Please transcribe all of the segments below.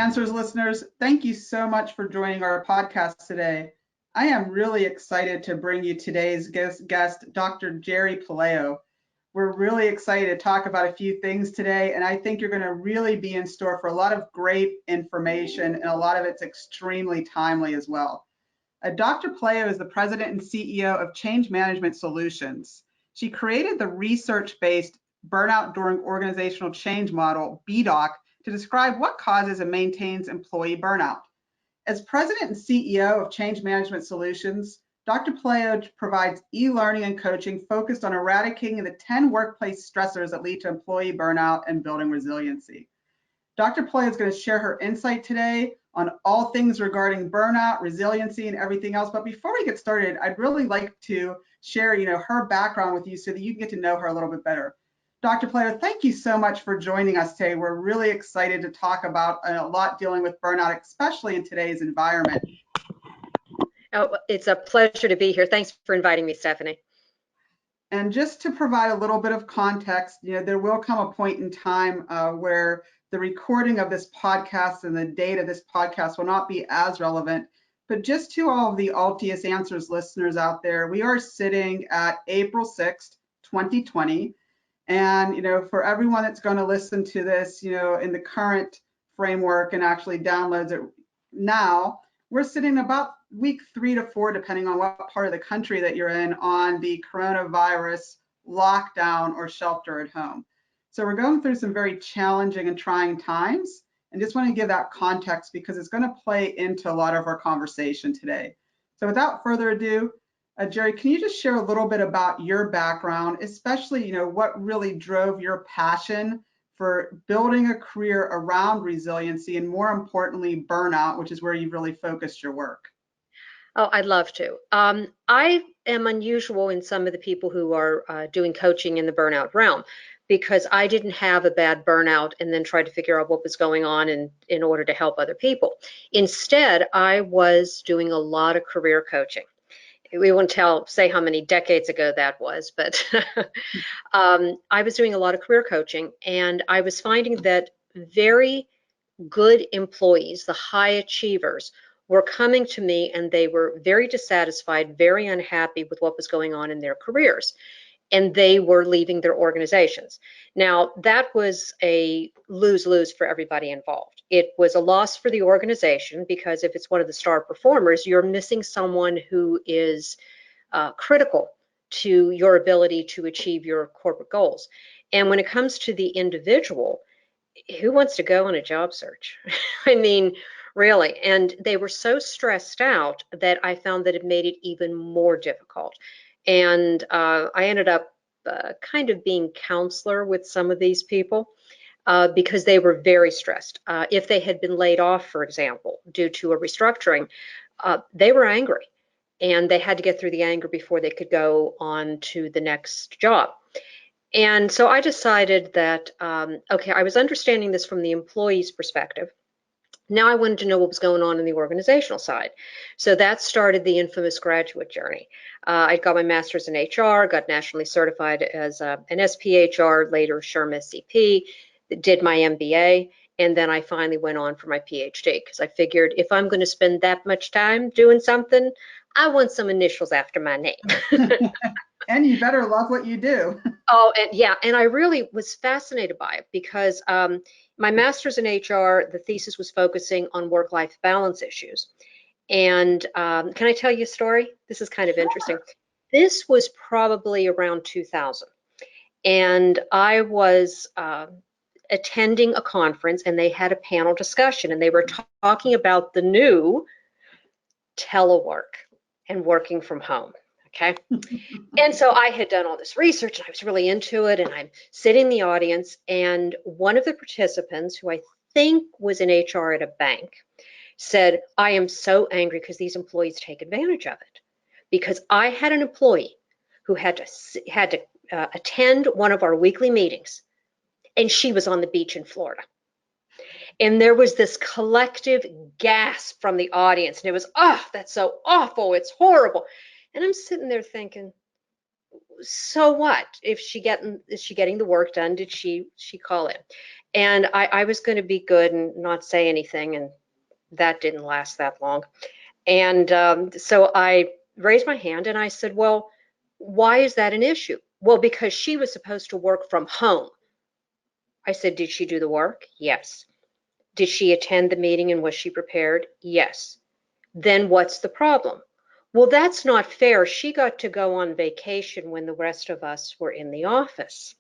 Answers listeners, thank you so much for joining our podcast today. I am really excited to bring you today's guest, Dr. Geri Puleo. We're really excited to talk about a few things today, and I think you're going to really be in store for a lot of great information, and a lot of it's extremely timely as well. Dr. Puleo is the president and CEO of Change Management Solutions. She created the research-based burnout during organizational change model, BDOC, to describe what causes and maintains employee burnout. As president and CEO of Change Management Solutions, Dr. Puleo provides e-learning and coaching focused on eradicating the 10 workplace stressors that lead to employee burnout and building resiliency. Dr. Puleo is going to share her insight today on all things regarding burnout, resiliency, and everything else. But before we get started, I'd really like to share, her background with you so that you can get to know her a little bit better. Dr. Puleo, thank you so much for joining us today. We're really excited to talk about a lot dealing with burnout, especially in today's environment. Oh, it's a pleasure to be here. Thanks for inviting me, Stephanie. And just to provide a little bit of context, there will come a point in time where the recording of this podcast and the date of this podcast will not be as relevant. But just to all of the Altius Answers listeners out there, we are sitting at April 6th, 2020. And, for everyone that's going to listen to this, in the current framework and actually downloads it now, we're sitting about week 3 to 4, depending on what part of the country that you're in, on the coronavirus lockdown or shelter at home. So we're going through some very challenging and trying times, and just want to give that context because it's going to play into a lot of our conversation today. So without further ado, Geri, can you just share a little bit about your background, especially, what really drove your passion for building a career around resiliency and, more importantly, burnout, which is where you've really focused your work? Oh, I'd love to. I am unusual in some of the people who are doing coaching in the burnout realm, because I didn't have a bad burnout and then tried to figure out what was going on in order to help other people. Instead, I was doing a lot of career coaching. We won't say how many decades ago that was, but I was doing a lot of career coaching, and I was finding that very good employees, the high achievers, were coming to me and they were very dissatisfied, very unhappy with what was going on in their careers, and they were leaving their organizations. Now, that was a lose-lose for everybody involved. It was a loss for the organization, because if it's one of the star performers, you're missing someone who is critical to your ability to achieve your corporate goals. And when it comes to the individual, who wants to go on a job search? I mean, really. And they were so stressed out that I found that it made it even more difficult. And I ended up kind of being counselor with some of these people because they were very stressed. If they had been laid off, for example, due to a restructuring, they were angry, and they had to get through the anger before they could go on to the next job. And so I decided that, okay, I was understanding this from the employee's perspective. Now I wanted to know what was going on in the organizational side. So that started the infamous graduate journey. I got my master's in HR, got nationally certified as an SPHR, later SHRM SCP, did my MBA, and then I finally went on for my PhD, because I figured if I'm going to spend that much time doing something, I want some initials after my name. And you better love what you do. Oh, and yeah, and I really was fascinated by it, because my master's in HR, the thesis was focusing on work-life balance issues. And can I tell you a story? This is kind of interesting. This was probably around 2000. And I was attending a conference, and they had a panel discussion, and they were talking about the new telework and working from home. Okay. And so I had done all this research, and I was really into it, and I'm sitting in the audience, and one of the participants, who I think was in HR at a bank, said, I am so angry because these employees take advantage of it. Because I had an employee who had to attend one of our weekly meetings, and she was on the beach in Florida. And there was this collective gasp from the audience, and it was, oh, that's so awful, it's horrible. And I'm sitting there thinking, so what? If is she getting the work done? Did she call in? And I was going to be good and not say anything, and that didn't last that long. And so I raised my hand and I said, well, why is that an issue? Well, because she was supposed to work from home. I said, did she do the work? Yes. Did she attend the meeting and was she prepared? Yes. Then what's the problem? Well, that's not fair. She got to go on vacation when the rest of us were in the office.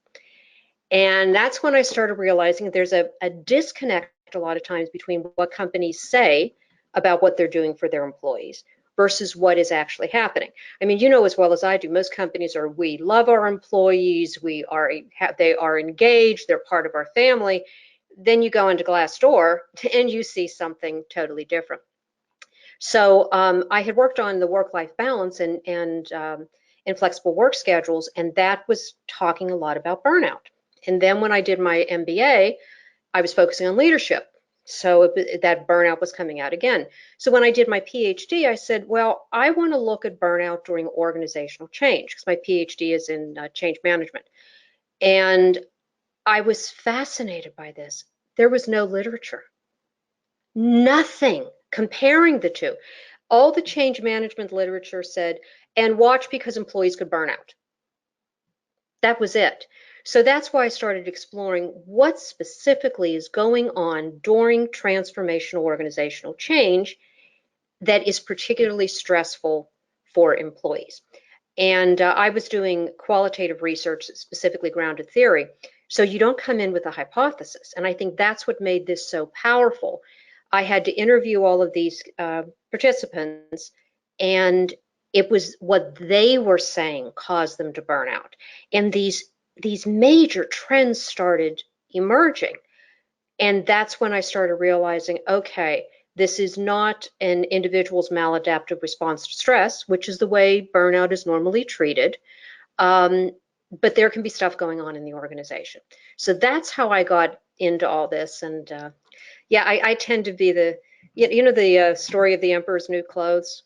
And that's when I started realizing there's a disconnect a lot of times between what companies say about what they're doing for their employees versus what is actually happening. I mean, you know as well as I do, most companies are, we love our employees, they are engaged, they're part of our family. Then you go into Glassdoor and you see something totally different. So I had worked on the work-life balance and flexible work schedules, and that was talking a lot about burnout. And then when I did my MBA, I was focusing on leadership. So that burnout was coming out again. So when I did my PhD, I said, well, I want to look at burnout during organizational change because my PhD is in change management. And I was fascinated by this. There was no literature, nothing comparing the two. All the change management literature said, and watch because employees could burn out. That was it. So that's why I started exploring what specifically is going on during transformational organizational change that is particularly stressful for employees. And I was doing qualitative research, specifically grounded theory. So you don't come in with a hypothesis. And I think that's what made this so powerful. I had to interview all of these participants, and it was what they were saying caused them to burn out. And these major trends started emerging. And that's when I started realizing, okay, this is not an individual's maladaptive response to stress, which is the way burnout is normally treated. Um, but there can be stuff going on in the organization. So that's how I got into all this. And yeah, I tend to be the story of the emperor's new clothes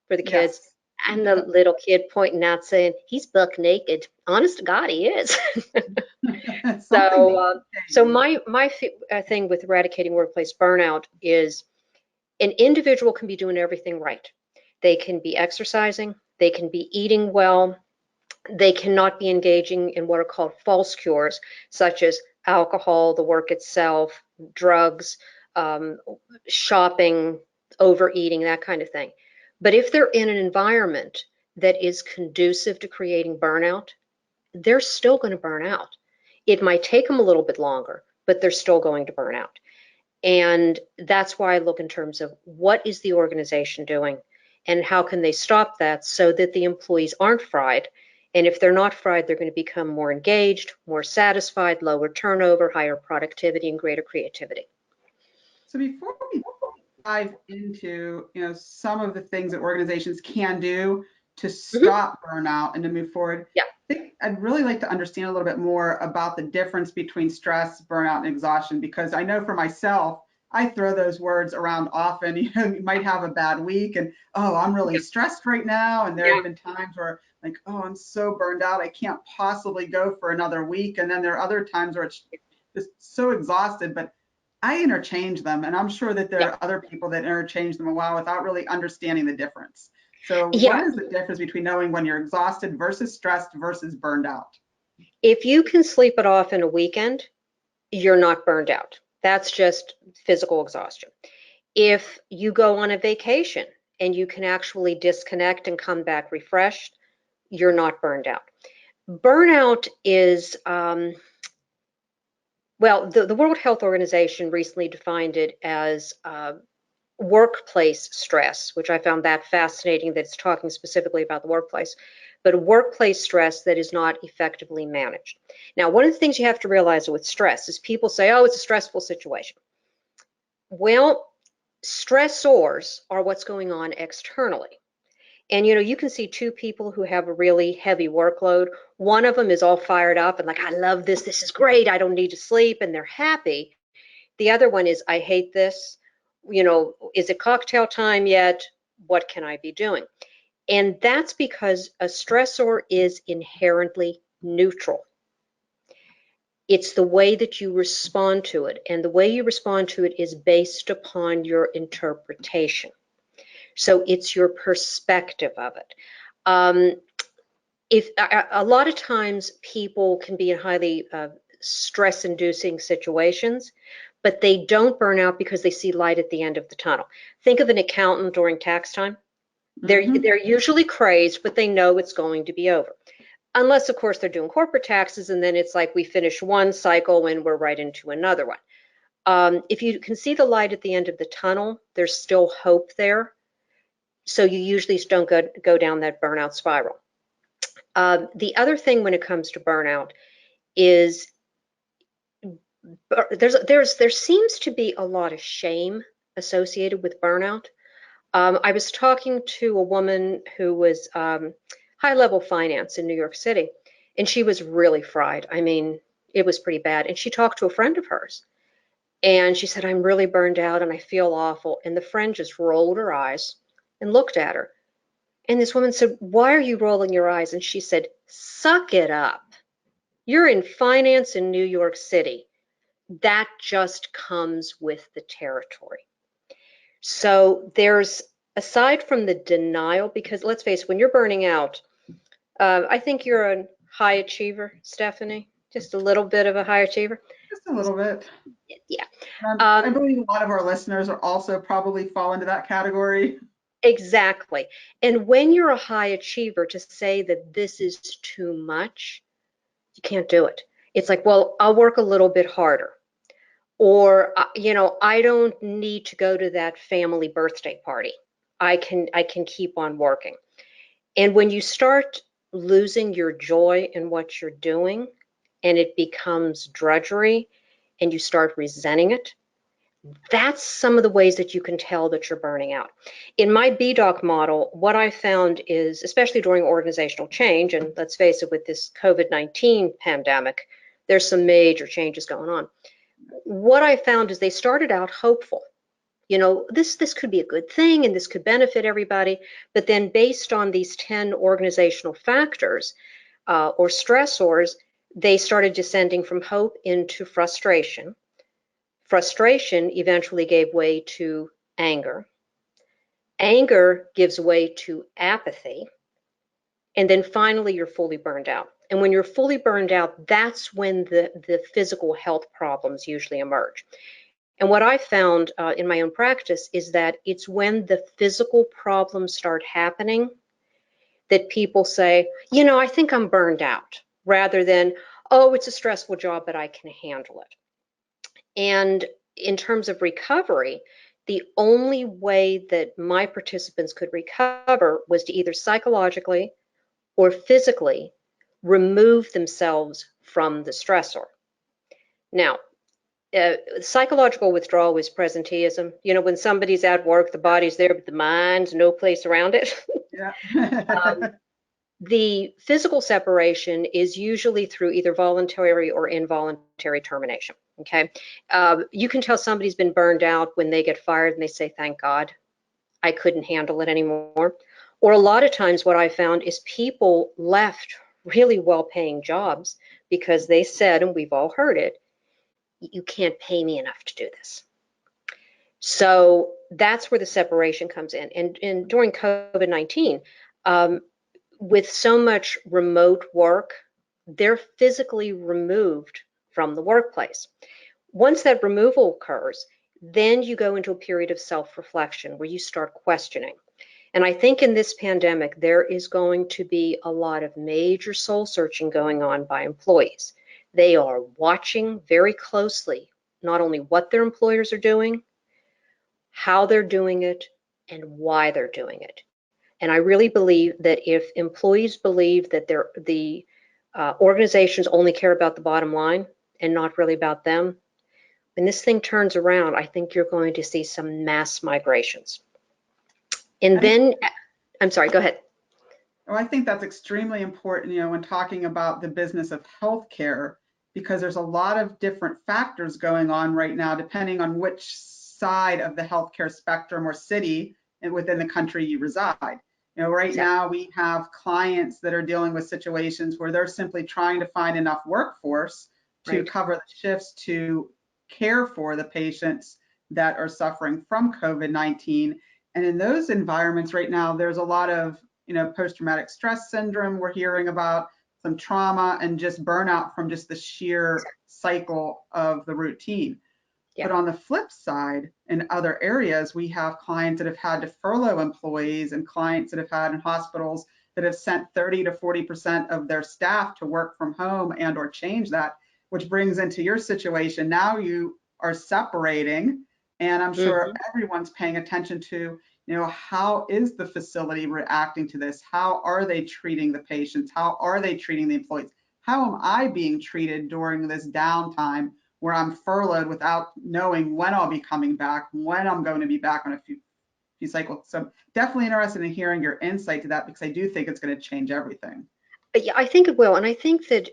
for the kids. Yes. And the little kid pointing out saying, he's buck naked. Honest to God, he is. Something So, needs to so change. my thing with eradicating workplace burnout is an individual can be doing everything right. They can be exercising, they can be eating well, they cannot be engaging in what are called false cures, such as alcohol, the work itself, drugs, um, shopping, overeating, that kind of thing. But if they're in an environment that is conducive to creating burnout, they're still going to burn out. It might take them a little bit longer, but they're still going to burn out. And that's why I look in terms of what is the organization doing and how can they stop that so that the employees aren't fried. And if they're not fried, they're going to become more engaged, more satisfied, lower turnover, higher productivity, and greater creativity. So before we dive into, some of the things that organizations can do to Mhm. stop burnout and to move forward, Yeah. I think I'd really like to understand a little bit more about the difference between stress, burnout, and exhaustion, because I know for myself, I throw those words around often. You might have a bad week and, oh, I'm really Yeah. stressed right now. And there Yeah. have been times where like, oh, I'm so burned out. I can't possibly go for another week. And then there are other times where it's just so exhausted, but I interchange them, and I'm sure that there Yeah. are other people that interchange them a while without really understanding the difference. So, what Yeah. is the difference between knowing when you're exhausted versus stressed versus burned out? If you can sleep it off in a weekend, you're not burned out. That's just physical exhaustion. If you go on a vacation and you can actually disconnect and come back refreshed, you're not burned out. Burnout is, well, the World Health Organization recently defined it as workplace stress, which I found that fascinating that it's talking specifically about the workplace, but workplace stress that is not effectively managed. Now, one of the things you have to realize with stress is people say, oh, it's a stressful situation. Well, stressors are what's going on externally. And you can see two people who have a really heavy workload. One of them is all fired up and like, I love this. This is great. I don't need to sleep. And they're happy. The other one is, I hate this. Is it cocktail time yet? What can I be doing? And that's because a stressor is inherently neutral. It's the way that you respond to it. And the way you respond to it is based upon your interpretation. So it's your perspective of it. If a lot of times people can be in highly stress-inducing situations, but they don't burn out because they see light at the end of the tunnel. Think of an accountant during tax time. They're usually crazed, but they know it's going to be over. Unless, of course, they're doing corporate taxes, and then it's like we finish one cycle and we're right into another one. If you can see the light at the end of the tunnel, there's still hope there. So you usually don't go down that burnout spiral. The other thing when it comes to burnout is there seems to be a lot of shame associated with burnout. I was talking to a woman who was high-level finance in New York City, and she was really fried. I mean, it was pretty bad. And she talked to a friend of hers, and she said, "I'm really burned out and I feel awful." And the friend just rolled her eyes and looked at her. And this woman said, "Why are you rolling your eyes?" And she said, "Suck it up. You're in finance in New York City. That just comes with the territory." So there's, aside from the denial, because let's face it, when you're burning out, I think you're a high achiever, Stephanie, just a little bit of a high achiever. Just a little bit. Yeah. I believe a lot of our listeners are also probably fall into that category. Exactly. And when you're a high achiever, to say that this is too much, you can't do it. It's like, well, I'll work a little bit harder. Or, I don't need to go to that family birthday party. I can keep on working. And when you start losing your joy in what you're doing and it becomes drudgery and you start resenting it, that's some of the ways that you can tell that you're burning out. In my BDoc model, what I found is, especially during organizational change, and let's face it, with this COVID-19 pandemic, there's some major changes going on. What I found is they started out hopeful. This could be a good thing and this could benefit everybody. But then based on these 10 organizational factors or stressors, they started descending from hope into frustration. Frustration eventually gave way to anger. Anger gives way to apathy. And then finally, you're fully burned out. And when you're fully burned out, that's when the physical health problems usually emerge. And what I found in my own practice is that it's when the physical problems start happening that people say, I think I'm burned out, rather than, oh, it's a stressful job, but I can handle it. And in terms of recovery, the only way that my participants could recover was to either psychologically or physically remove themselves from the stressor. Now, psychological withdrawal is presenteeism. When somebody's at work, the body's there, but the mind's no place around it. Yeah. The physical separation is usually through either voluntary or involuntary termination. Okay. You can tell somebody's been burned out when they get fired and they say, "Thank God, I couldn't handle it anymore." Or a lot of times what I found is people left really well-paying jobs because they said, and we've all heard it, "You can't pay me enough to do this." So that's where the separation comes in. And during COVID-19, with so much remote work, they're physically removed from the workplace. Once that removal occurs, then you go into a period of self-reflection where you start questioning. And I think in this pandemic, there is going to be a lot of major soul searching going on by employees. They are watching very closely not only what their employers are doing, how they're doing it, and why they're doing it. And I really believe that if employees believe that the organizations only care about the bottom line and not really about them, when this thing turns around, I think you're going to see some mass migrations. And then, I'm sorry, go ahead. Well, I think that's extremely important, when talking about the business of healthcare, because there's a lot of different factors going on right now, depending on which side of the healthcare spectrum or city and within the country you reside. Right Exactly. now we have clients that are dealing with situations where they're simply trying to find enough workforce to Right. cover the shifts to care for the patients that are suffering from COVID-19. And in those environments right now, there's a lot of, post-traumatic stress syndrome we're hearing about, some trauma, and just burnout from just the sheer Exactly. cycle of the routine. Yeah. But on the flip side, in other areas, we have clients that have had to furlough employees and clients that have had in hospitals that have sent 30 to 40% of their staff to work from home and or change that, which brings into your situation. Now you are separating, and I'm sure Hmm. everyone's paying attention to, how is the facility reacting to this? How are they treating the patients? How are they treating the employees? How am I being treated during this downtime where I'm furloughed without knowing when I'll be coming back, when I'm going to be back on a few cycles? So definitely interested in hearing your insight to that because I do think it's going to change everything. Yeah, I think it will. And I think that,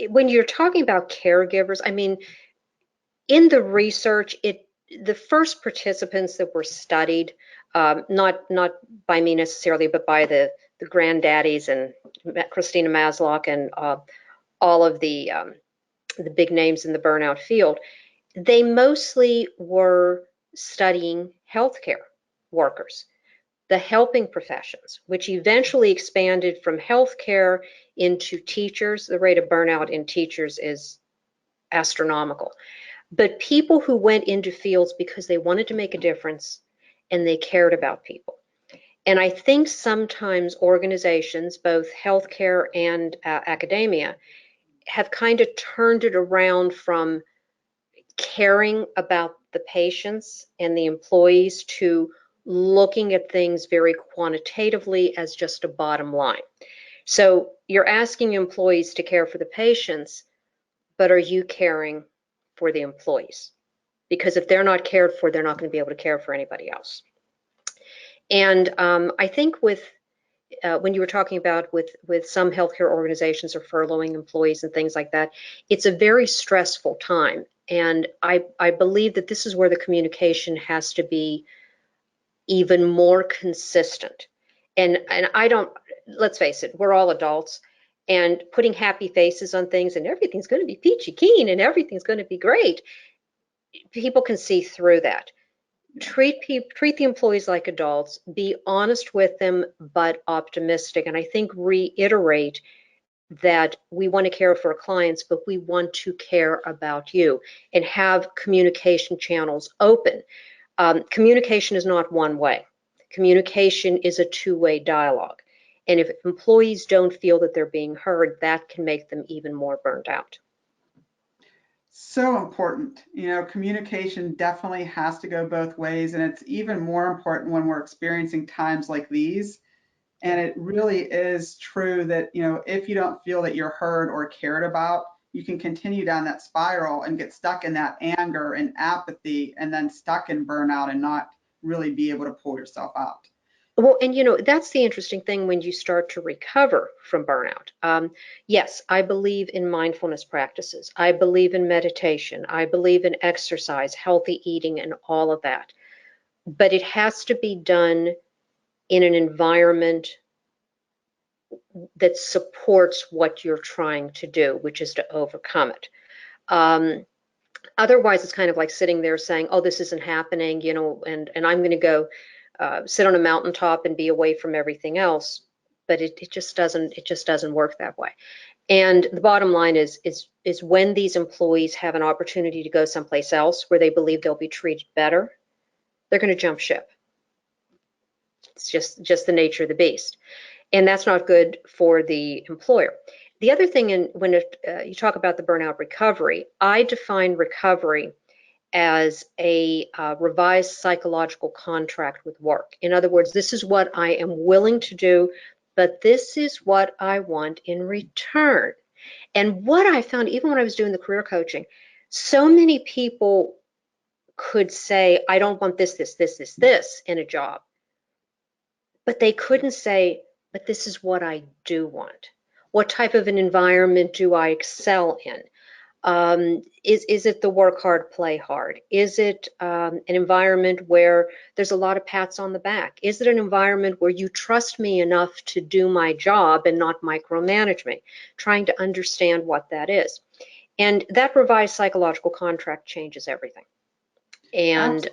when you're talking about caregivers, I mean, in the research, the first participants that were studied, not by me necessarily, but by the granddaddies and Christina Maslock and all of the big names in the burnout field, they mostly were studying healthcare workers, the helping professions, which eventually expanded from healthcare into teachers. The rate of burnout in teachers is astronomical. But people who went into fields because they wanted to make a difference and they cared about people. And I think sometimes organizations, both healthcare and academia, have kind of turned it around from caring about the patients and the employees to looking at things very quantitatively as just a bottom line. So you're asking employees to care for the patients, but are you caring for the employees? Because if they're not cared for, they're not going to be able to care for anybody else. And I think when you were talking about with some healthcare organizations or furloughing employees and things like that, it's a very stressful time. And I believe that this is where the communication has to be even more consistent. And I don't, let's face it, we're all adults, and putting happy faces on things and everything's going to be peachy keen and everything's going to be great, people can see through that. Treat the employees like adults, be honest with them, but optimistic. And I think reiterate that we want to care for our clients, but we want to care about you and have communication channels open. Communication is not one way. Communication is a two-way dialogue. And if employees don't feel that they're being heard, that can make them even more burnt out. So important. Communication definitely has to go both ways, and it's even more important when we're experiencing times like these. And Yeah. it really is true that, if you don't feel that you're heard or cared about, you can continue down that spiral and get stuck in that anger and apathy and then stuck in burnout and not really be able to pull yourself out. Well, and that's the interesting thing when you start to recover from burnout. Yes, I believe in mindfulness practices. I believe in meditation. I believe in exercise, healthy eating, and all of that. But it has to be done in an environment that supports what you're trying to do, which is to overcome it. Um, Otherwise, it's kind of like sitting there saying, "Oh, this isn't happening," and I'm going to go sit on a mountaintop and be away from everything else. But it just doesn't work that way. And the bottom line is when these employees have an opportunity to go someplace else where they believe they'll be treated better, they're going to jump ship. It's just the nature of the beast, and that's not good for the employer. The other thing, when you talk about the burnout recovery, I define recovery as a revised psychological contract with work. In other words, this is what I am willing to do, but this is what I want in return. And what I found, even when I was doing the career coaching, so many people could say, I don't want this in a job, but they couldn't say, but this is what I do want. What type of an environment do I excel in? Is it the work hard, play hard? Is it an environment where there's a lot of pats on the back? Is it an environment where you trust me enough to do my job and not micromanage me? Trying to understand what that is. And that revised psychological contract changes everything. And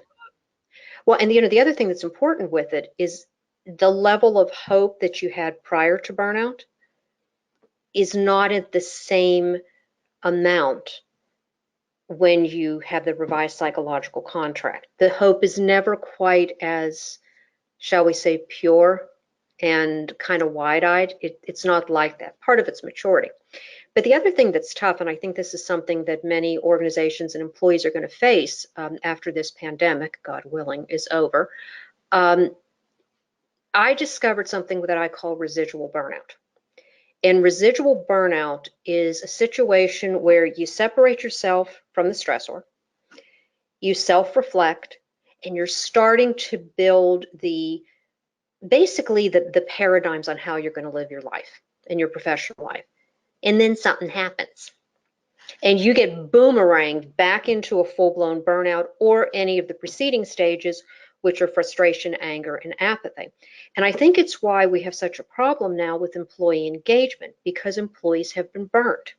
well, and the other thing that's important with it is the level of hope that you had prior to burnout is not at the same amount when you have the revised psychological contract. The hope is never quite as, shall we say, pure and kind of wide-eyed. It's not like that. Part of it's maturity. But the other thing that's tough, and I think this is something that many organizations and employees are going to face after this pandemic, God willing, is over, I discovered something that I call residual burnout. And residual burnout is a situation where you separate yourself from the stressor, you self-reflect, and you're starting to build basically the paradigms on how you're going to live your life and your professional life. And then something happens. And you get boomeranged back into a full-blown burnout or any of the preceding stages, which are frustration, anger, and apathy. And I think it's why we have such a problem now with employee engagement, because employees have been burnt.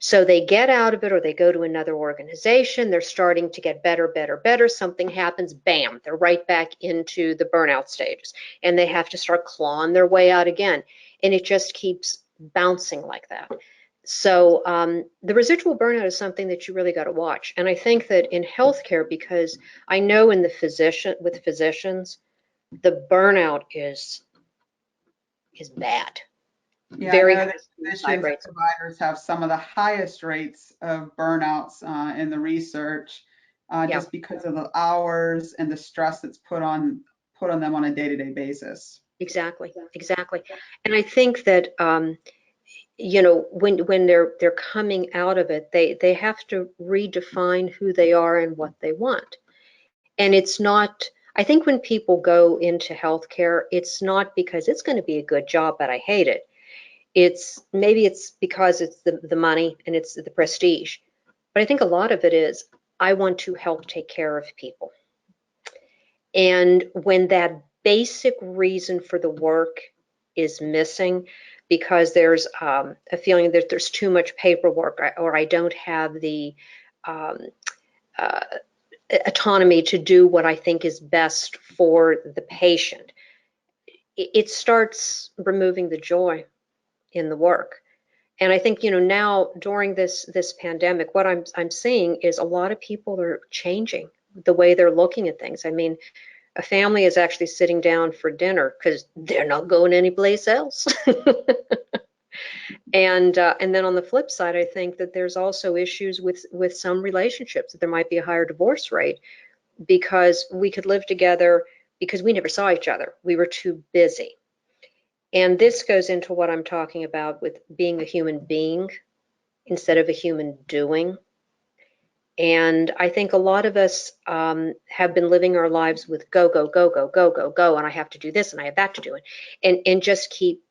So they get out of it or they go to another organization, they're starting to get better, better, better, something happens, bam, they're right back into the burnout stages. And they have to start clawing their way out again. And it just keeps bouncing like that. So the residual burnout is something that you really got to watch. And I think that in healthcare, because I know with physicians, the burnout is bad. Yeah, Very I know high that suicide physicians and rates. providers have some of the highest rates of burnouts in the research, Yeah. just because of the hours and the stress that's put on them on a day-to-day basis. Exactly, exactly. And I think that when they're coming out of it, they have to redefine who they are and what they want. And it's not, I think when people go into healthcare, it's not because it's going to be a good job, but I hate it. Maybe it's because it's the money and it's the prestige. But I think a lot of it is I want to help take care of people. And when that basic reason for the work is missing, because there's a feeling that there's too much paperwork or I don't have the um, uh, autonomy to do what I think is best for the patient, it starts removing the joy in the work. And I think, now during this pandemic, what I'm seeing is a lot of people are changing the way they're looking at things. I mean, a family is actually sitting down for dinner because they're not going anyplace else. And then on the flip side, I think that there's also issues with some relationships, that there might be a higher divorce rate because we could live together because we never saw each other. We were too busy. And this goes into what I'm talking about with being a human being instead of a human doing. And I think a lot of us have been living our lives with go, go, go, go, go, go, go, and I have to do this and I have that to do it, and just keep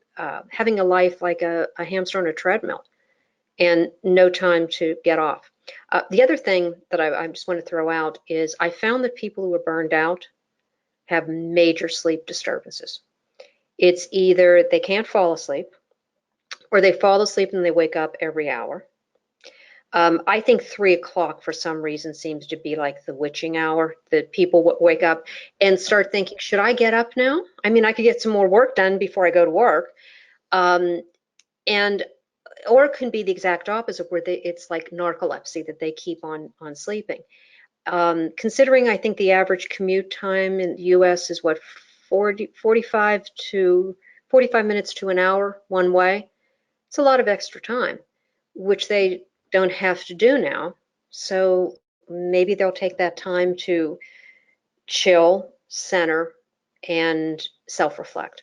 having a life like a hamster on a treadmill and no time to get off. The other thing that I just want to throw out is I found that people who are burned out have major sleep disturbances. It's either they can't fall asleep or they fall asleep and they wake up every hour. I think 3 o'clock for some reason seems to be like the witching hour that people wake up and start thinking, should I get up now? I mean, I could get some more work done before I go to work. And or it can be the exact opposite where it's like narcolepsy that they keep on sleeping. Considering I think the average commute time in the US is what, 45 minutes to an hour one way. It's a lot of extra time, which they don't have to do now. So maybe they'll take that time to chill, center, and self-reflect.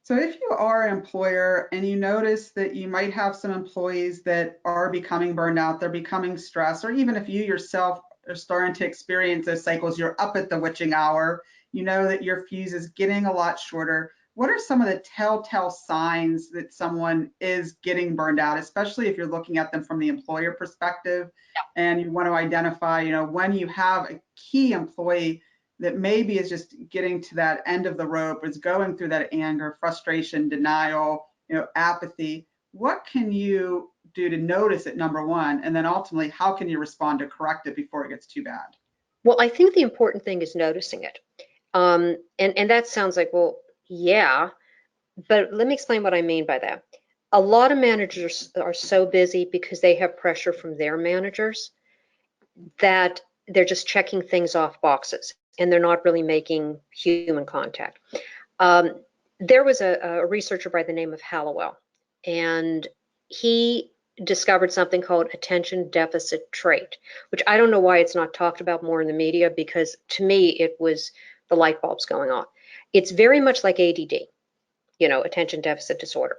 So if you are an employer and you notice that you might have some employees that are becoming burned out, they're becoming stressed, or even if you yourself are starting to experience those cycles, you're up at the witching hour, you know that your fuse is getting a lot shorter, what are some of the telltale signs that someone is getting burned out, especially if you're looking at them from the employer perspective and you want to identify, when you have a key employee that maybe is just getting to that end of the rope, is going through that anger, frustration, denial, apathy. What can you do to notice it, number one, and then ultimately, how can you respond to correct it before it gets too bad? Well, I think the important thing is noticing it. And that sounds like, well, yeah, but let me explain what I mean by that. A lot of managers are so busy because they have pressure from their managers that they're just checking things off boxes and they're not really making human contact. Um, there was a researcher by the name of Hallowell, and he discovered something called attention deficit trait, which I don't know why it's not talked about more in the media, because to me it was the light bulbs going on. It's very much like ADD, attention deficit disorder.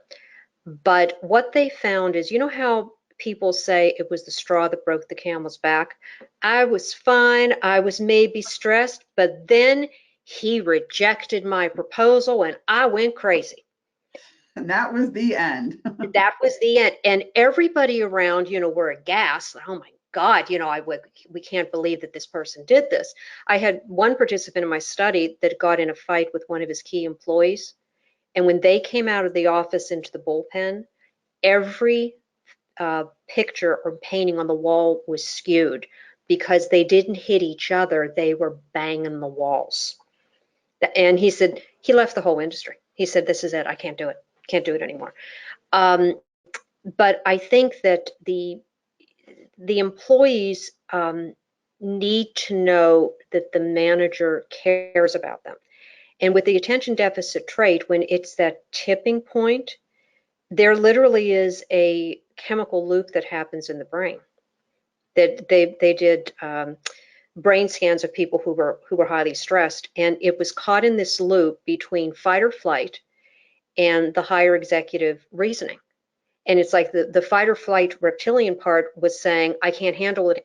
But what they found is, how people say it was the straw that broke the camel's back? I was fine. I was maybe stressed, but then he rejected my proposal and I went crazy. And that was the end. That was the end. And everybody around, were aghast. Oh my God, we can't believe that this person did this. I had one participant in my study that got in a fight with one of his key employees. And when they came out of the office into the bullpen, every picture or painting on the wall was skewed because they didn't hit each other. They were banging the walls. And he said, he left the whole industry. He said, this is it. I can't do it. Can't do it anymore. But I think that the employees need to know that the manager cares about them. And with the attention deficit trait, when it's that tipping point, there literally is a chemical loop that happens in the brain. That they did brain scans of people who were highly stressed, and it was caught in this loop between fight or flight and the higher executive reasoning. And it's like the fight or flight reptilian part was saying, I can't handle it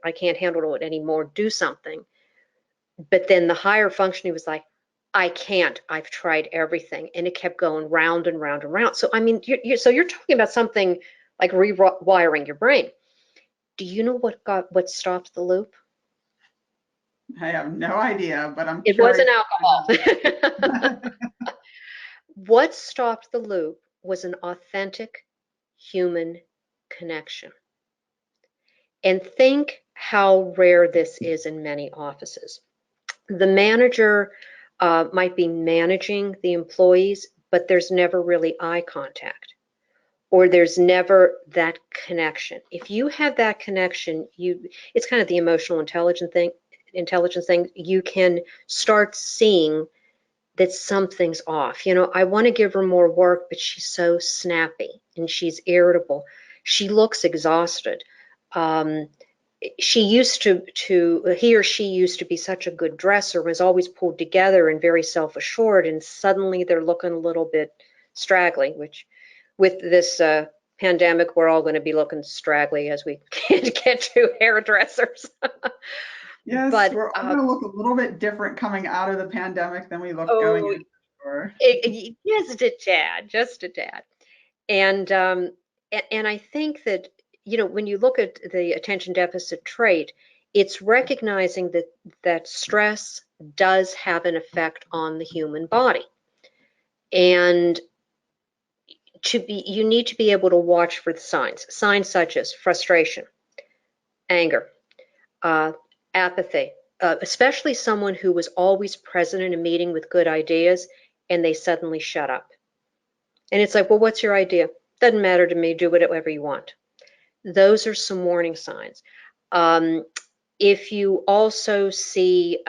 anymore, do something. But then the higher functioning was like, I can't, I've tried everything. And it kept going round and round and round. So, I mean, so you're talking about something like rewiring your brain. Do you know what stopped the loop? I have no idea, but I'm It curious. wasn't alcohol. What stopped the loop was an authentic human connection. And think how rare this is in many offices. The manager might be managing the employees, but there's never really eye contact, or there's never that connection. If you have that connection, it's kind of the emotional intelligence thing. You can start seeing that something's off. I want to give her more work, but she's so snappy and she's irritable. She looks exhausted. He or she used to be such a good dresser, was always pulled together and very self-assured, and suddenly they're looking a little bit straggly, which with this pandemic, we're all going to be looking straggly as we can't get to hairdressers. Yes, But we're all going to look a little bit different coming out of the pandemic than we looked going oh, in. Sure. just a tad. And I think that, when you look at the attention deficit trait, it's recognizing that stress does have an effect on the human body. And you need to be able to watch for the signs such as frustration, anger, uh, apathy, especially someone who was always present in a meeting with good ideas and they suddenly shut up. And it's like, well, what's your idea? Doesn't matter to me. Do whatever you want. Those are some warning signs. If you also see,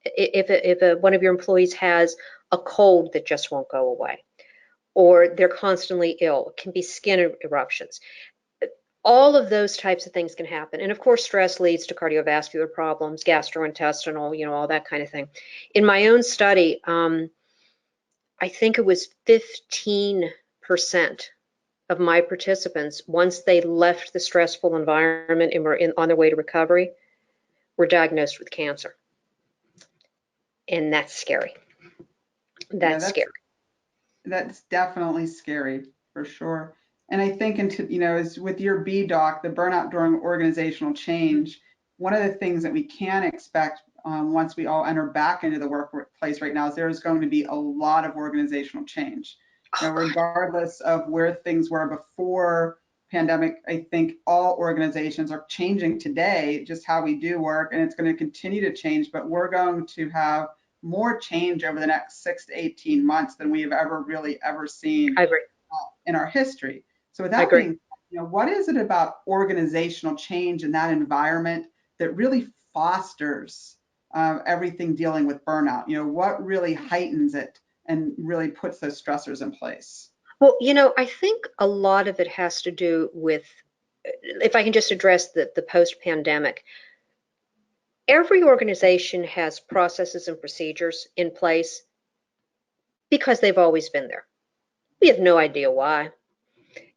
if one of your employees has a cold that just won't go away, or they're constantly ill, it can be skin eruptions. All of those types of things can happen. And of course, stress leads to cardiovascular problems, gastrointestinal, all that kind of thing. In my own study, I think it was 15% of my participants, once they left the stressful environment and were on their way to recovery, were diagnosed with cancer. And that's scary. Yeah, That's that's scary. That's definitely scary for sure. And I think as with your B doc, the burnout during organizational change, one of the things that we can expect once we all enter back into the workplace right now is there is going to be a lot of organizational change. Oh God, Regardless of where things were before pandemic, I think all organizations are changing today, just how we do work, and it's going to continue to change, but we're going to have more change over the next 6 to 18 months than we have ever seen I agree. in our history. So with I that agree. being said, what is it about organizational change in that environment that really fosters everything dealing with burnout? What really heightens it and really puts those stressors in place? Well, I think a lot of it has to do with, if I can just address the post-pandemic, every organization has processes and procedures in place because they've always been there. We have no idea why.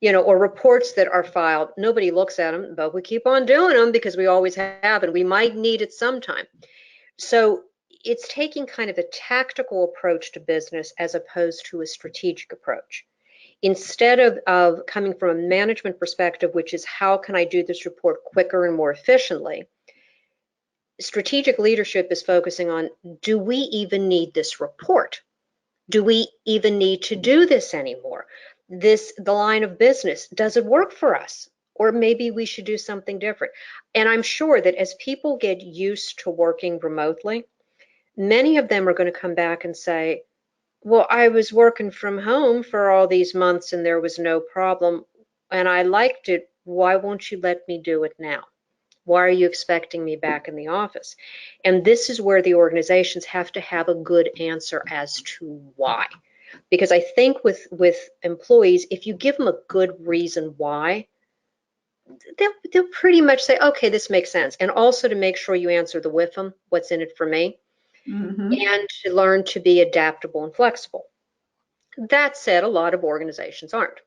Or reports that are filed, nobody looks at them, but we keep on doing them because we always have, and we might need it sometime. So it's taking kind of a tactical approach to business as opposed to a strategic approach. Instead of coming from a management perspective, which is how can I do this report quicker and more efficiently, strategic leadership is focusing on, do we even need this report? Do we even need to do this anymore? The line of business, does it work for us? Or maybe we should do something different. And I'm sure that as people get used to working remotely, many of them are going to come back and say, well, I was working from home for all these months and there was no problem and I liked it. Why won't you let me do it now? Why are you expecting me back in the office? And this is where the organizations have to have a good answer as to why. Because I think with employees, if you give them a good reason why, they'll pretty much say, okay, this makes sense. And also to make sure you answer the WIFM, what's in it for me, Mm-hmm. and to learn to be adaptable and flexible. That said, a lot of organizations aren't.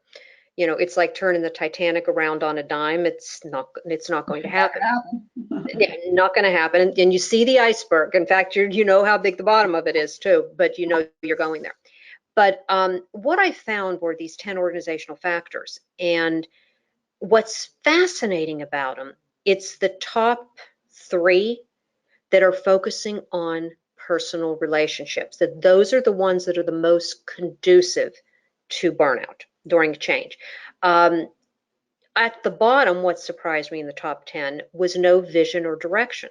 It's like turning the Titanic around on a dime. It's not going to Not happen. gonna happen. Yeah, not going to happen. And you see the iceberg. In fact, you know how big the bottom of it is too, but you're going there. But what I found were these 10 organizational factors. And what's fascinating about them, it's the top 3 that are focusing on personal relationships, that those are the ones that are the most conducive to burnout during change. At the bottom, what surprised me in the top 10 was no vision or direction.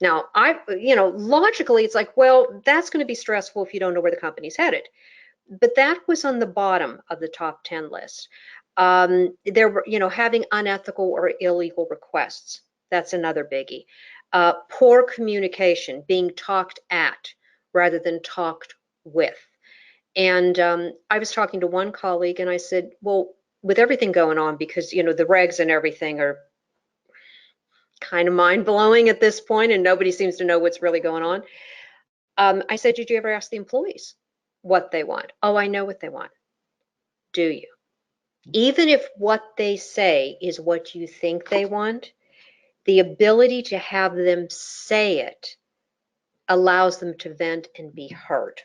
Now, logically, it's like, well, that's going to be stressful if you don't know where the company's headed. But that was on the bottom of the top 10 list. There were, having unethical or illegal requests. That's another biggie. Poor communication, being talked at rather than talked with. And I was talking to one colleague and I said, well, with everything going on, because, the regs and everything are kind of mind blowing at this point and nobody seems to know what's really going on. I said, did you ever ask the employees what they want? Oh, I know what they want. Do you? Even if what they say is what you think they want, the ability to have them say it allows them to vent and be heard.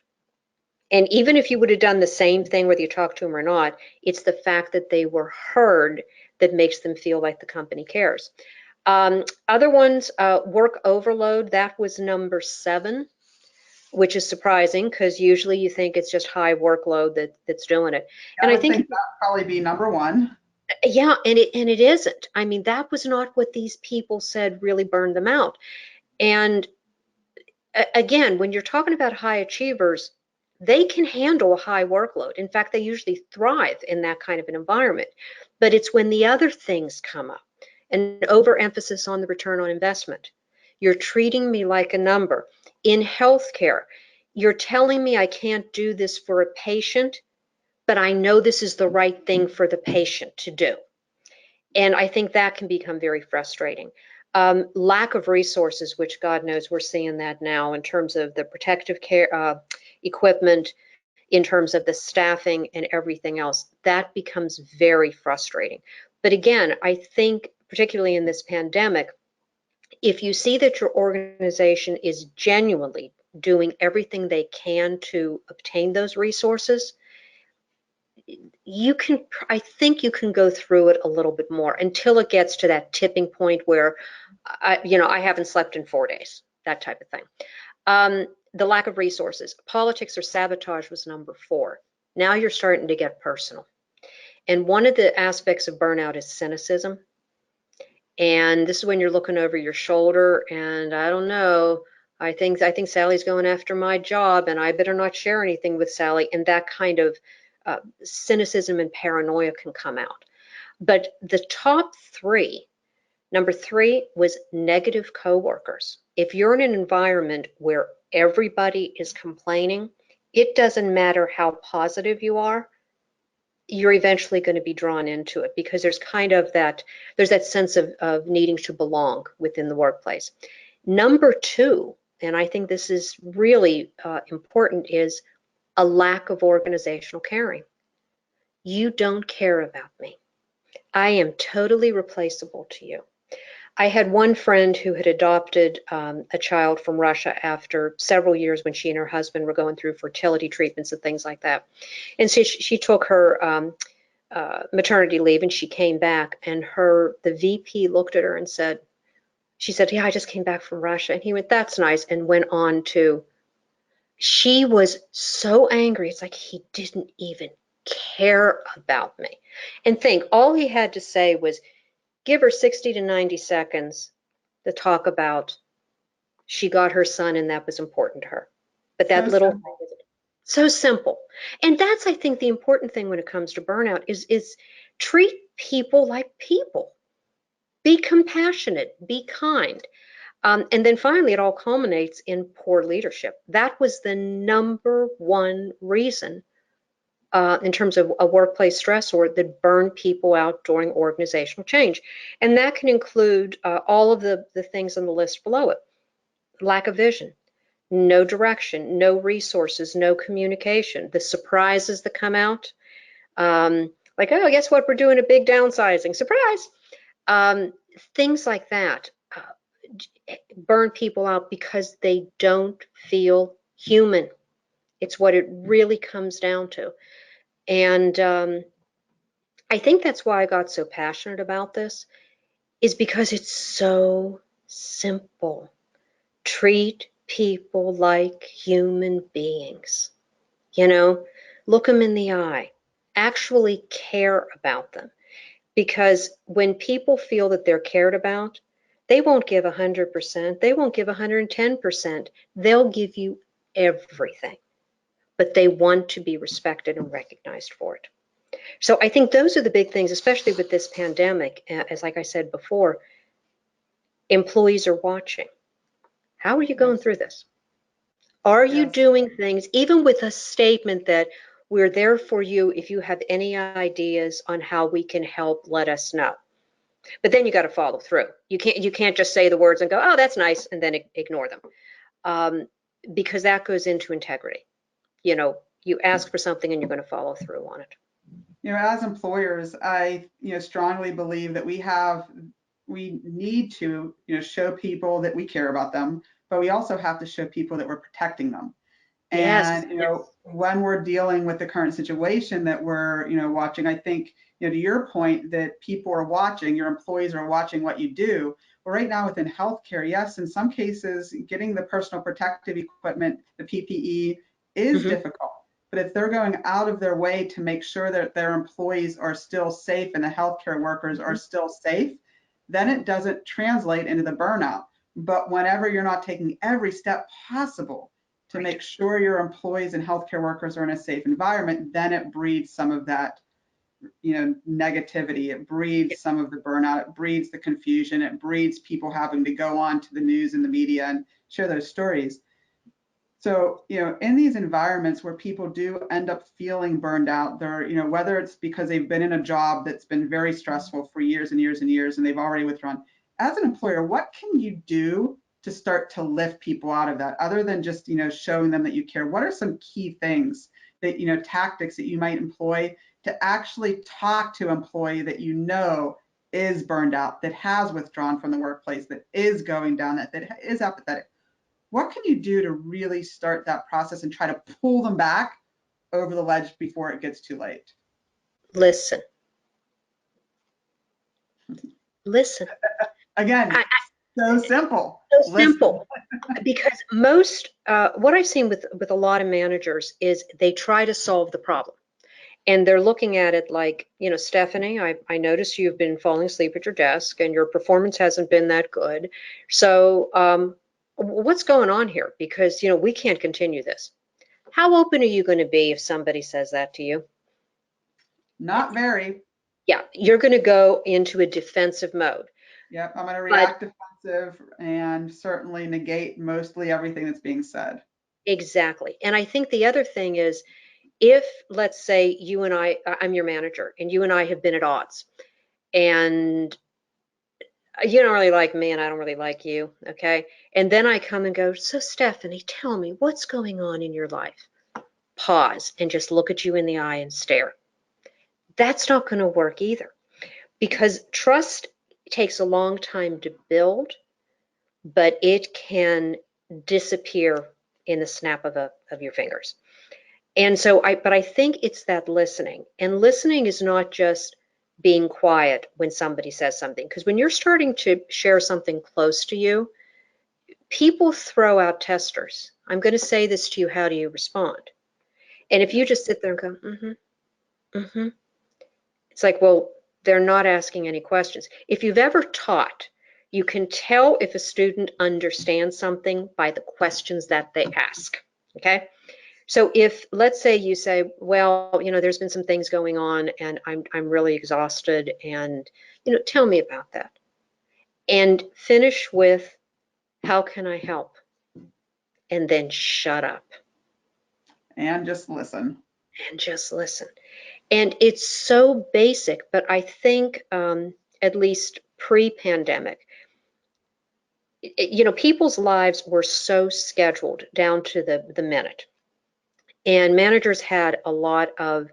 And even if you would have done the same thing whether you talk to them or not, it's the fact that they were heard that makes them feel like the company cares. Other ones, work overload, that was number 7, which is surprising because usually you think it's just high workload that's doing it. I And I would think, think that would probably be number 1. yeah, and it isn't. I mean, that was not what these people said really burned them out. And again, when you're talking about high achievers, they can handle a high workload. In fact, they usually thrive in that kind of an environment. But it's when the other things come up, an overemphasis on the return on investment. You're treating me like a number. In healthcare, you're telling me I can't do this for a patient, but I know this is the right thing for the patient to do. And I think that can become very frustrating. Lack of resources, which God knows we're seeing that now in terms of the protective care equipment, in terms of the staffing and everything else, that becomes very frustrating. But again, I think particularly in this pandemic, if you see that your organization is genuinely doing everything they can to obtain those resources, I think you can go through it a little bit more until it gets to that tipping point where I haven't slept in 4 days, that type of thing. The lack of resources, politics or sabotage was number 4. Now you're starting to get personal. And one of the aspects of burnout is cynicism. And this is when you're looking over your shoulder and I don't know, I think Sally's going after my job and I better not share anything with Sally. And that kind of cynicism and paranoia can come out. But the top 3, number 3 was negative coworkers. If you're in an environment where everybody is complaining, it doesn't matter how positive you are, you're eventually going to be drawn into it because there's that sense of needing to belong within the workplace. Number 2, and I think this is really important, is a lack of organizational caring. You don't care about me. I am totally replaceable to you. I had one friend who had adopted a child from Russia after several years when she and her husband were going through fertility treatments and things like that. And so she took her maternity leave and she came back and the VP looked at her and she said, yeah, I just came back from Russia. And he went, that's nice, and went on to, she was so angry. It's like he didn't even care about me. And think, all he had to say was, give her 60 to 90 seconds to talk about she got her son and that was important to her. But that So little simple. thing is so simple. And that's, I think, the important thing when it comes to burnout is treat people like people. Be compassionate, be kind. And then finally, it all culminates in poor leadership. That was the number 1 reason in terms of a workplace stressor that burn people out during organizational change. And that can include all of the things on the list below it. Lack of vision, no direction, no resources, no communication, the surprises that come out. Like, oh, guess what? We're doing a big downsizing. Surprise! Things like that burn people out because they don't feel human. It's what it really comes down to. And I think that's why I got so passionate about this, is because it's so simple. Treat people like human beings. Look them in the eye. Actually care about them. Because when people feel that they're cared about, they won't give 100%. They won't give 110%. They'll give you everything. But they want to be respected and recognized for it. So I think those are the big things, especially with this pandemic. As like I said before, employees are watching. How are you going through this? Are you doing things, even with a statement that we're there for you if you have any ideas on how we can help, let us know. But then you got to follow through. You can't just say the words and go, oh, that's nice, and then ignore them, because that goes into integrity. You ask for something and you're going to follow through on it. As employers, I strongly believe that we need to show people that we care about them, but we also have to show people that we're protecting them. Yes. And when we're dealing with the current situation that we're watching, I think to your point that people are watching, your employees are watching what you do. Well, right now within healthcare, yes, in some cases, getting the personal protective equipment, the PPE, is difficult. But if they're going out of their way to make sure that their employees are still safe and the healthcare workers are still safe, then it doesn't translate into the burnout. But whenever you're not taking every step possible to make sure your employees and healthcare workers are in a safe environment, then it breeds some of that, negativity. It breeds some of the burnout. It breeds the confusion. It breeds people having to go on to the news and the media and share those stories. So, in these environments where people do end up feeling burned out, they're, whether it's because they've been in a job that's been very stressful for years and years and years, and they've already withdrawn. As an employer, what can you do to start to lift people out of that, other than just, showing them that you care? What are some key things that, tactics that you might employ to actually talk to an employee that is burned out, that has withdrawn from the workplace, that is going down, that is apathetic? What can you do to really start that process and try to pull them back over the ledge before it gets too late? Listen. Listen. Again, I, so simple. so Listen. simple. Because most, what I've seen with a lot of managers is they try to solve the problem. And they're looking at it like, Stephanie, I noticed you've been falling asleep at your desk and your performance hasn't been that good. So what's going on here? Because, we can't continue this. How open are you going to be if somebody says that to you? Not very. Yeah, you're going to go into a defensive mode. Yep, I'm going to But react defensive and certainly negate mostly everything that's being said. exactly. And I think the other thing is, if let's say I'm your manager and you and I have been at odds, and you don't really like me and I don't really like you, okay? And then I come and go, so Stephanie, tell me what's going on in your life. Pause and just look at you in the eye and stare. That's not going to work either, because trust takes a long time to build, but it can disappear in the snap of your fingers. And so but I think it's that listening. And listening is not just being quiet when somebody says something, because when you're starting to share something close to you, people throw out testers. I'm going to say this to you. How do you respond? And if you just sit there and go, mm-hmm, it's like, well, they're not asking any questions. If you've ever taught, you can tell if a student understands something by the questions that they ask. Okay. So if, let's say you say, well, there's been some things going on and I'm really exhausted, and, tell me about that. And finish with, how can I help? And then shut up. And just listen. And just listen. And it's so basic, but I think at least pre-pandemic, people's lives were so scheduled down to the minute. And managers had a lot of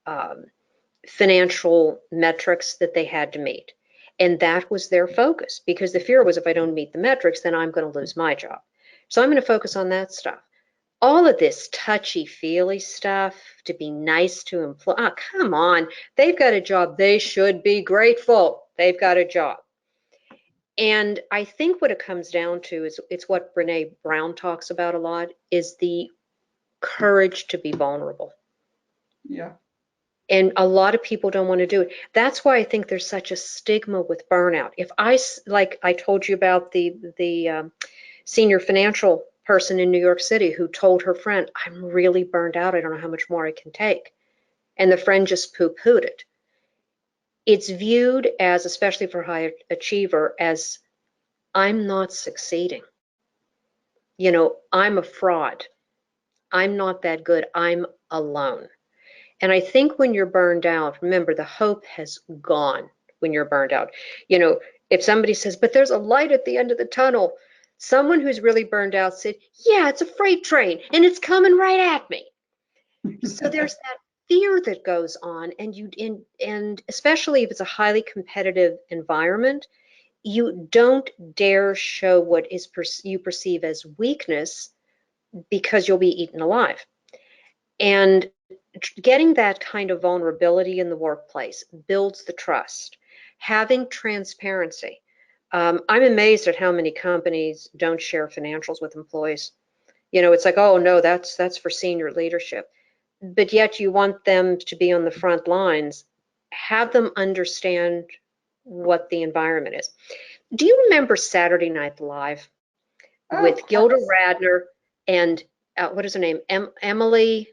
um, financial metrics that they had to meet. And that was their focus, because the fear was, if I don't meet the metrics, then I'm going to lose my job. So I'm going to focus on that stuff. All of this touchy-feely stuff to be nice to employees. Oh, come on. They've got a job. They should be grateful. They've got a job. And I think what it comes down to is, it's what Brene Brown talks about a lot, is the courage to be vulnerable. Yeah. And a lot of people don't want to do it. That's why I think there's such a stigma with burnout. If like I told you about the senior financial person in New York City who told her friend, I'm really burned out. I don't know how much more I can take. And the friend just poo-pooed it. It's viewed as, especially for high achiever, as, I'm not succeeding. I'm a fraud. I'm not that good. I'm alone. And I think when you're burned out, remember, the hope has gone when you're burned out. If somebody says, but there's a light at the end of the tunnel, someone who's really burned out said, yeah, it's a freight train and it's coming right at me. So there's that fear that goes on, and especially if it's a highly competitive environment, you don't dare show what you perceive as weakness, because you'll be eaten alive. And getting that kind of vulnerability in the workplace builds the trust. Having transparency. I'm amazed at how many companies don't share financials with employees. It's like, oh no, that's for senior leadership. But yet you want them to be on the front lines. Have them understand what the environment is. Do you remember Saturday Night Live Oh, of with Gilda course. Radner and what is her name? Emily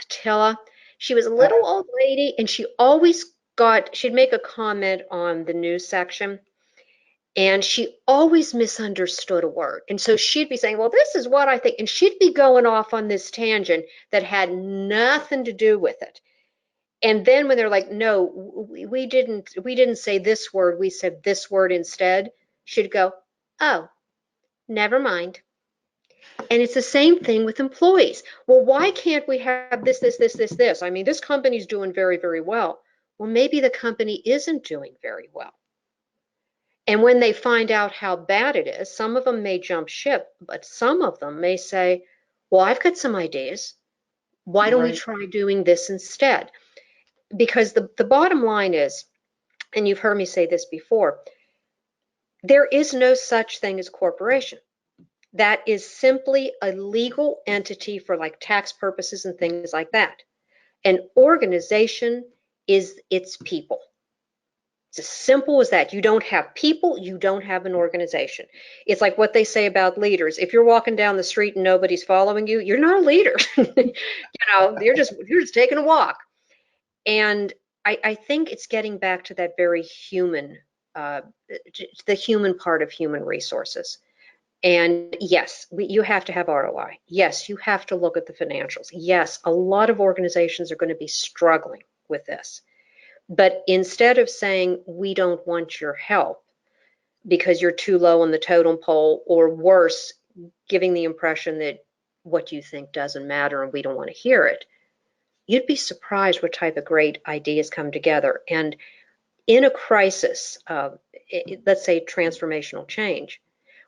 Tilla? She was a Uh, little old lady, and she'd make a comment on the news section, and she always misunderstood a word. And so she'd be saying, well, this is what I think. And she'd be going off on this tangent that had nothing to do with it. And then when they're like, no, we didn't say this word, we said this word instead, she'd go, oh, never mind. And it's the same thing with employees. Well, why can't we have this? I mean, this company's doing very, very well. Well, maybe the company isn't doing very well. And when they find out how bad it is, some of them may jump ship, but some of them may say, well, I've got some ideas. Why don't we right. try doing this instead? Because the bottom line is, and you've heard me say this before, there is no such thing as corporation. That is simply a legal entity for like tax purposes and things like that. An organization is its people. It's as simple as that. You don't have people, you don't have an organization. It's like what they say about leaders. If you're walking down the street and nobody's following you, you're not a leader. You're just taking a walk. And I think it's getting back to that very human, uh, the human part of human resources. And yes, you have to have ROI. Yes, you have to look at the financials. Yes, a lot of organizations are going to be struggling with this. But instead of saying, we don't want your help because you're too low on the totem pole, or worse, giving the impression that what you think doesn't matter and we don't want to hear it, you'd be surprised what type of great ideas come together. And in a crisis, let's say transformational change,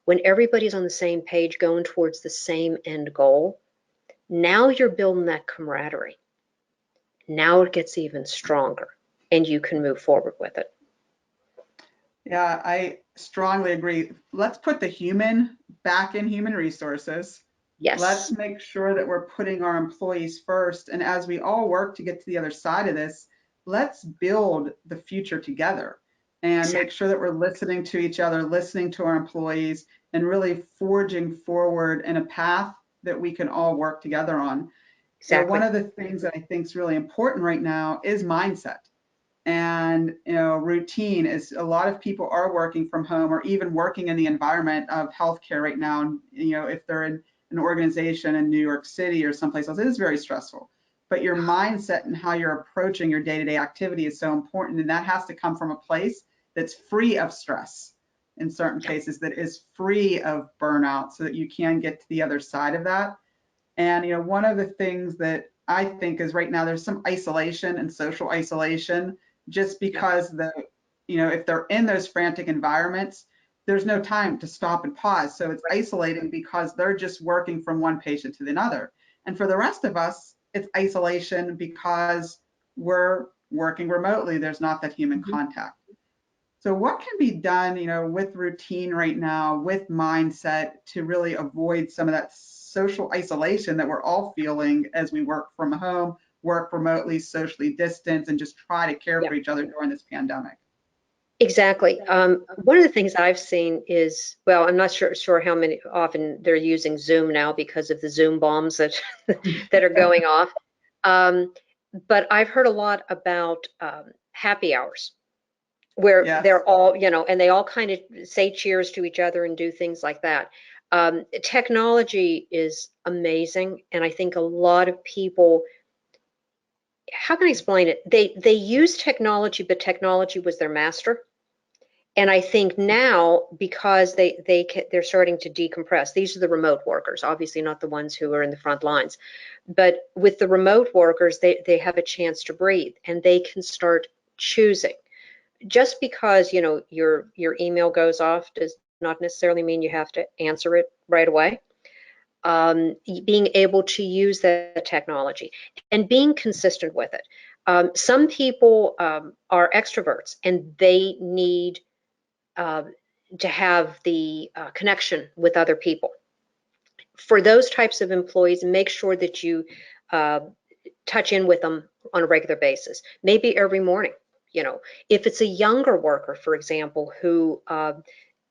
when everybody's on the same page going towards the same end goal, now you're building that camaraderie. Now it gets even stronger and you can move forward with it. Yeah, I strongly agree. Let's put the human back in human resources. Let's Yes, make sure that we're putting our employees first. And as we all work to get to the other side of this, let's build the future together and make exactly. sure that we're listening to each other, listening to our employees, and really forging forward in a path that we can all work together on. One Exactly. of the things that I think is really important right now is mindset. And routine is, a lot of people are working from home or even working in the environment of healthcare right now. And if they're in an organization in New York City or someplace else, it is very stressful. But your mindset and how you're approaching your day-to-day activity is so important, and that has to come from a place that's free of stress, in certain Yep. cases that is free of burnout, so that you can get to the other side of that. And one of the things that I think is right now there's some isolation and social isolation, just Yep. because if they're in those frantic environments, there's no time to stop and pause. So it's Right. isolating because they're just working from one patient to another. And for the rest of us, it's isolation because we're working remotely. There's not that human Mhm. contact. So what can be done, with routine right now, with mindset, to really avoid some of that social isolation that we're all feeling as we work from home, work remotely, socially distance, and just try to care for Yep. each other during this pandemic? Exactly. One of the things I've seen is, well, I'm not sure how many often they're using Zoom now because of the Zoom bombs that that are going off. Um, but I've heard a lot about happy hours where Yes. they're all, and they all kind of say cheers to each other and do things like that. Technology is amazing, and I think a lot of people, how can I explain it? They use technology, but technology was their master. And I think now, because they're starting to decompress. These are the remote workers, obviously not the ones who are in the front lines. But with the remote workers, they have a chance to breathe and they can start choosing. Just because your email goes off does not necessarily mean you have to answer it right away. Being able to use that technology and being consistent with it. Some people are extroverts and they need uh, to have the connection with other people. For those types of employees, make sure that you uh, touch in with them on a regular basis, maybe every morning. If it's a younger worker, for example, who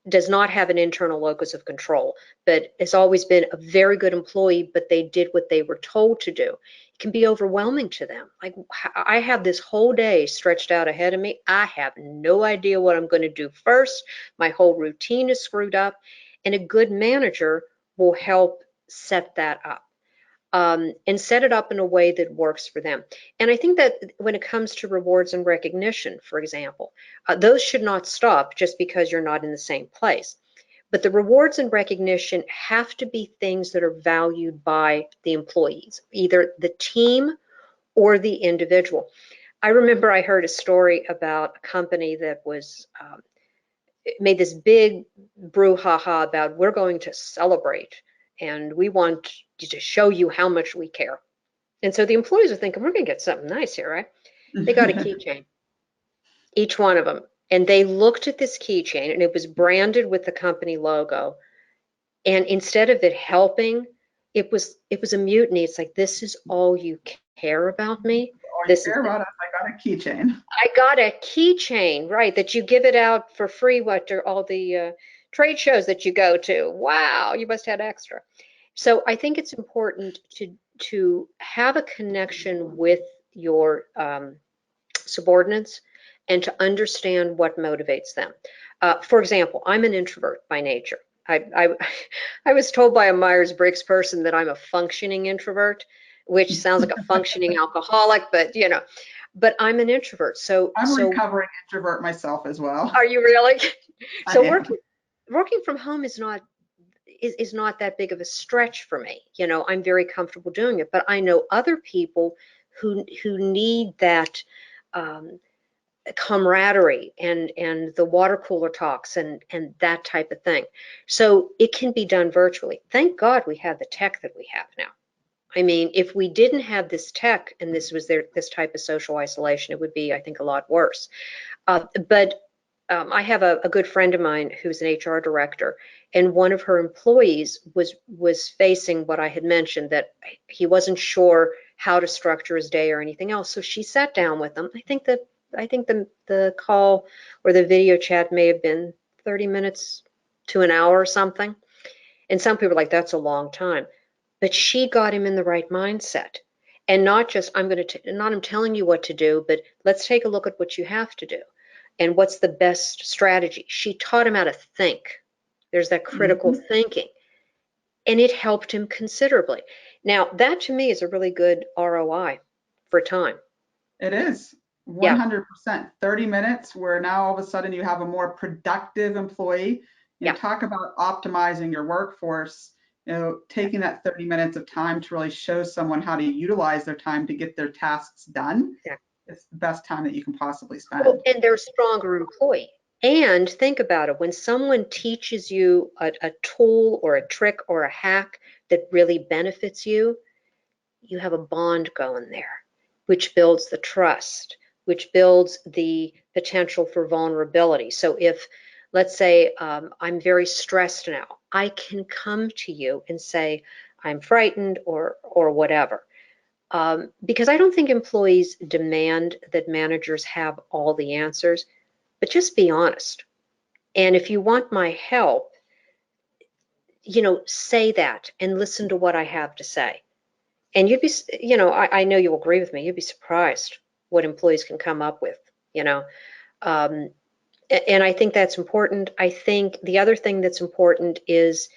does not have an internal locus of control, but has always been a very good employee, but they did what they were told to do, it can be overwhelming to them. Like, I have this whole day stretched out ahead of me. I have no idea what I'm going to do first. My whole routine is screwed up, and a good manager will help set that up. And set it up in a way that works for them. And I think that when it comes to rewards and recognition, for example, those should not stop just because you're not in the same place. But the rewards and recognition have to be things that are valued by the employees, either the team or the individual. I remember I heard a story about a company that was made this big brouhaha about, we're going to celebrate and we want to show you how much we care. And so the employees are thinking, we're going to get something nice here, right? They got a keychain, each one of them. And they looked at this keychain and it was branded with the company logo. And instead of it helping, it was a mutiny. It's like, this is all you care about me. All you This is care it. about is I got a keychain. I got a keychain, right, that you give it out for free, what are all the trade shows that you go to. Wow, you must have extra. So I think it's important to have a connection with your subordinates and to understand what motivates them. For example, I'm an introvert by nature. I was told by a Myers-Briggs person that I'm a functioning introvert, which sounds like a functioning alcoholic, but but I'm an introvert. So I'm a so recovering introvert myself as well. are you really? I So am. working from home is not that big of a stretch for me. I'm very comfortable doing it, but I know other people who need that um, camaraderie and the water cooler talks and that type of thing. So it can be done virtually. Thank God we have the tech that we have now. I mean, if we didn't have this tech and this type of social isolation, it would be, I think, a lot worse. But I have a good friend of mine who's an HR director, and one of her employees was facing what I had mentioned, that he wasn't sure how to structure his day or anything else. So she sat down with him. I think the call or the video chat may have been 30 minutes to an hour or something. And some people are like, that's a long time. But she got him in the right mindset. And not just, I'm telling you what to do, but let's take a look at what you have to do and what's the best strategy. She taught him how to think. There's that critical Mhm. thinking, and it helped him considerably. Now, that to me is a really good ROI for time. It is Yeah, 100%. 30 minutes where now all of a sudden you have a more productive employee. yeah. Talk about optimizing your workforce. Taking that 30 minutes of time to really show someone how to utilize their time to get their tasks done. Yeah. It's the best time that you can possibly Well, spend. and they're a stronger employee. And think about it, when someone teaches you a tool or a trick or a hack that really benefits you, you have a bond going there, which builds the trust, which builds the potential for vulnerability. So if, let's say, I'm very stressed now, I can come to you and say, I'm frightened or whatever. Because I don't think employees demand that managers have all the answers, but just be honest. And if you want my help, say that and listen to what I have to say. And you'd be, I know you'll agree with me, you'd be surprised what employees can come up with, you know. Um, and I think that's important. I think the other thing that's important is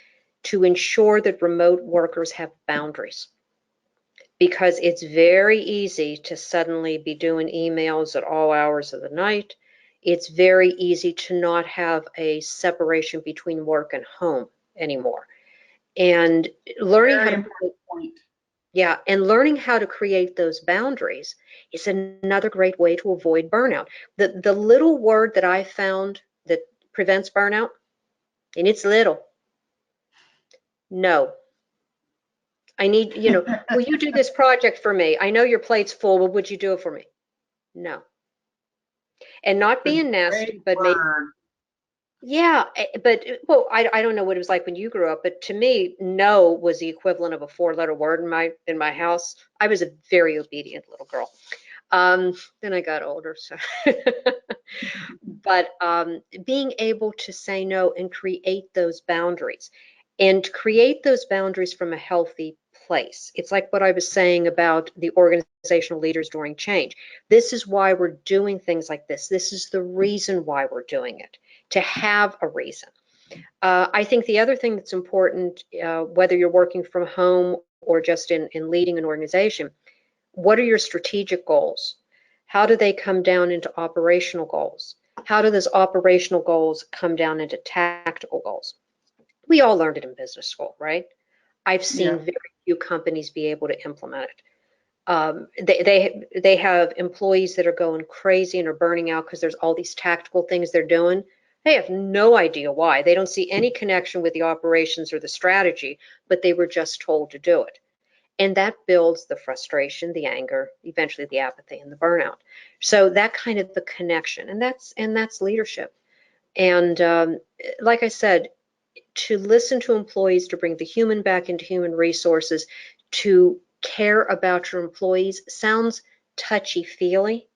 to ensure that remote workers have boundaries, because it's very easy to suddenly be doing emails at all hours of the night. It's very easy to not have a separation between work and home anymore. And learning how Very to important point. Yeah, and learning how to create those boundaries is another great way to avoid burnout. The little word that I found that prevents burnout, and it's little, no. I need, will you do this project for me? I know your plate's full, but would you do it for me? No. And not It's a being nasty, great but maybe, word. yeah, but well, I don't know what it was like when you grew up, but to me, no was the equivalent of a four-letter word in my house. I was a very obedient little girl. Then I got older, so. But being able to say no and create those boundaries from a healthy place. It's like what I was saying about the organizational leaders during change. This is why we're doing things like this. This is the reason why we're doing it, to have a reason. I think the other thing that's important, whether you're working from home or just in leading an organization, what are your strategic goals? How do they come down into operational goals? How do those operational goals come down into tactical goals? We all learned it in business school, right? I've Yeah. seen very few companies be able to implement it. They have employees that are going crazy and are burning out because there's all these tactical things they're doing. They have no idea why. They don't see any connection with the operations or the strategy, but they were just told to do it. And that builds the frustration, the anger, eventually the apathy and the burnout. So that kind of the connection, and that's leadership. And like I said, to listen to employees, to bring the human back into human resources, to care about your employees sounds touchy-feely,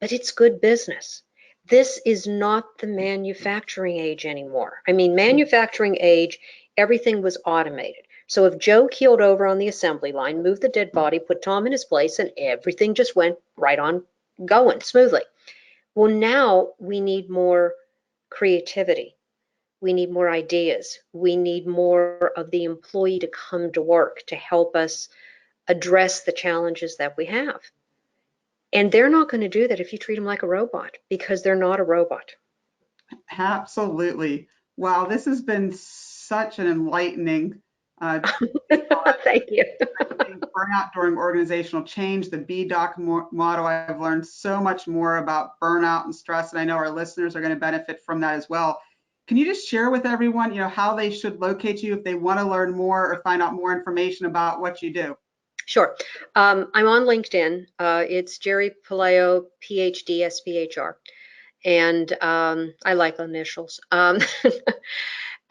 but it's good business. This is not the manufacturing age anymore. I mean, manufacturing age, everything was automated. So if Joe keeled over on the assembly line, moved the dead body, put Tom in his place, and everything just went right on going smoothly. Well, now we need more creativity. We need more ideas. We need more of the employee to come to work to help us address the challenges that we have. And they're not going to do that if you treat them like a robot, because they're not a robot. Absolutely. Wow, this has been such an enlightening Thank you. burnout during organizational change, the BDOC motto. I've learned so much more about burnout and stress, and I know our listeners are going to benefit from that as well. Can you just share with everyone, how they should locate you if they want to learn more or find out more information about what you do? Sure. I'm on LinkedIn. It's Geri Puleo, PhD, SPHR. And I like initials.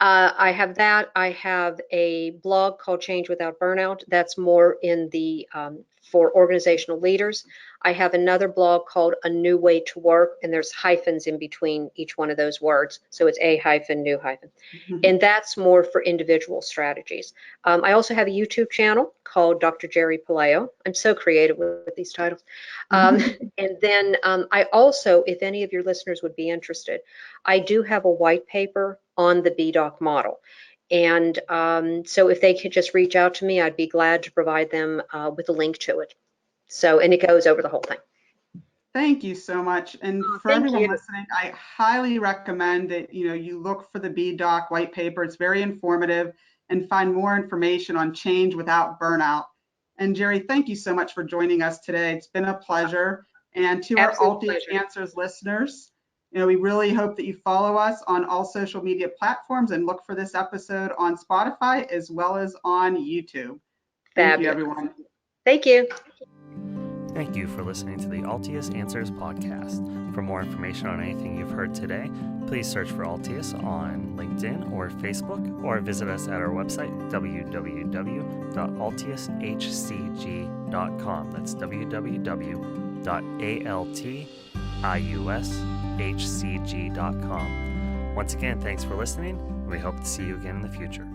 I have that. I have a blog called Change Without Burnout. That's more in the for organizational leaders. I have another blog called A New Way to Work, and there's hyphens in between each one of those words. So it's a hyphen, new hyphen. And that's more for individual strategies. I also have a YouTube channel called Dr. Geri Puleo. I'm so creative with these titles. And then I also, if any of your listeners would be interested, I do have a white paper on the BDOC model. And so if they could just reach out to me, I'd be glad to provide them with a link to it. So, and it goes over the whole thing. Thank you so much. And for everyone listening, I highly recommend that you look for the BDOC white paper. It's very informative, and find more information on change without burnout. And Geri, thank you so much for joining us today. It's been a pleasure. And to our Altius Answers listeners, we really hope that you follow us on all social media platforms and look for this episode on Spotify as well as on YouTube. Thank you, everyone. Thank you. Thank you for listening to the Altius Answers podcast. For more information on anything you've heard today, please search for Altius on LinkedIn or Facebook, or visit us at our website, www.altiushcg.com. That's www.altiushcg.com. Once again, thanks for listening. We hope to see you again in the future.